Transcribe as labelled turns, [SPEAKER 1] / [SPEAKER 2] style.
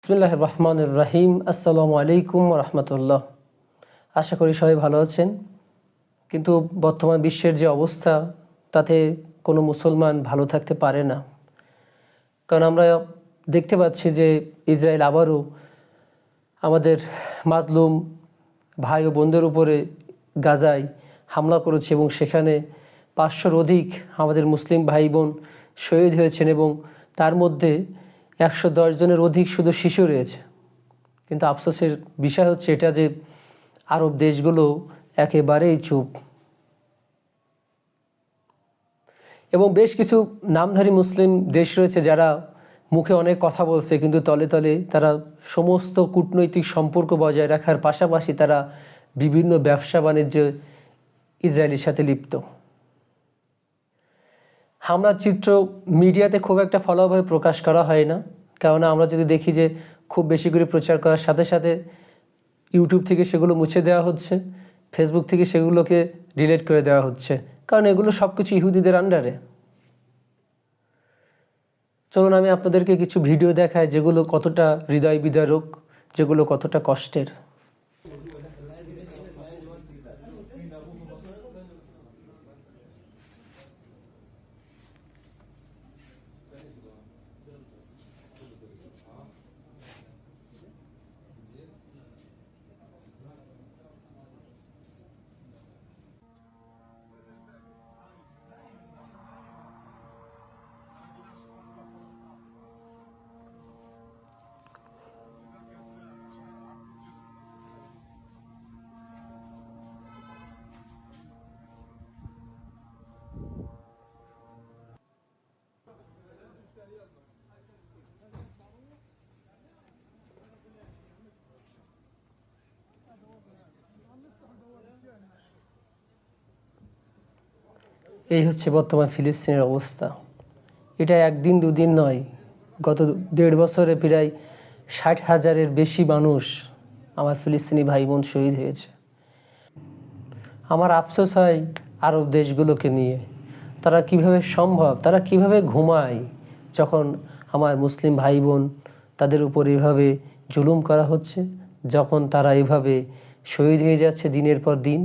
[SPEAKER 1] বিসমিল্লাহির রহমানির রহিম। আসসালামু আলাইকুম রহমতুল্লাহ। আশা করি সবাই ভালো আছেন। কিন্তু বর্তমান বিশ্বের যে অবস্থা, তাতে কোনো মুসলমান ভালো থাকতে পারে না। কারণ আমরা দেখতে পাচ্ছি যে ইসরায়েল আবারও আমাদের মাজলুম ভাই ও বোনদের উপরে গাজায় হামলা করেছে এবং সেখানে 500-র অধিক আমাদের মুসলিম ভাই বোন শহীদ হয়েছেন এবং তার মধ্যে 110 জনের অধিক শুধু শিশু রয়েছে। কিন্তু আফসোসের বিষয় হচ্ছে এটা যে আরব দেশগুলো একেবারেই চুপ এবং বেশ কিছু নামধারী মুসলিম দেশ রয়েছে যারা মুখে অনেক কথা বলছে, কিন্তু তলে তলে তারা সমস্ত কূটনৈতিক সম্পর্ক বজায় রাখার পাশাপাশি তারা বিভিন্ন ব্যবসা বাণিজ্য ইসরায়েলের সাথে লিপ্ত। হামলার চিত্র মিডিয়াতে খুব একটা ফলোভাবে প্রকাশ করা হয় না, কেননা আমরা যদি দেখি যে খুব বেশি করে প্রচার করার সাথে সাথে ইউটিউব থেকে সেগুলো মুছে দেওয়া হচ্ছে, ফেসবুক থেকে সেগুলোকে ডিলিট করে দেওয়া হচ্ছে, কারণ এগুলো সব কিছু ইহুদিদের আন্ডারে। চলুন আমি আপনাদেরকে কিছু ভিডিও দেখাই যেগুলো কতটা হৃদয় বিদারক, যেগুলো কতটা কষ্টের। এই হচ্ছে বর্তমান ফিলিস্তিনের অবস্থা। এটা একদিন দুদিন নয়, গত 1.5 বছরে প্রায় 60,000-এর বেশি মানুষ আমার ফিলিস্তিনি ভাই বোন শহীদ হয়েছে। আমার আফসোস হয় আরব দেশগুলোকে নিয়ে। তারা কিভাবে সম্ভব, তারা কিভাবে ঘুমায় যখন আমার মুসলিম ভাই বোন তাদের উপর এভাবে জুলুম করা হচ্ছে, যখন তারা এভাবে শহীদ হয়ে যাচ্ছে দিনের পর দিন।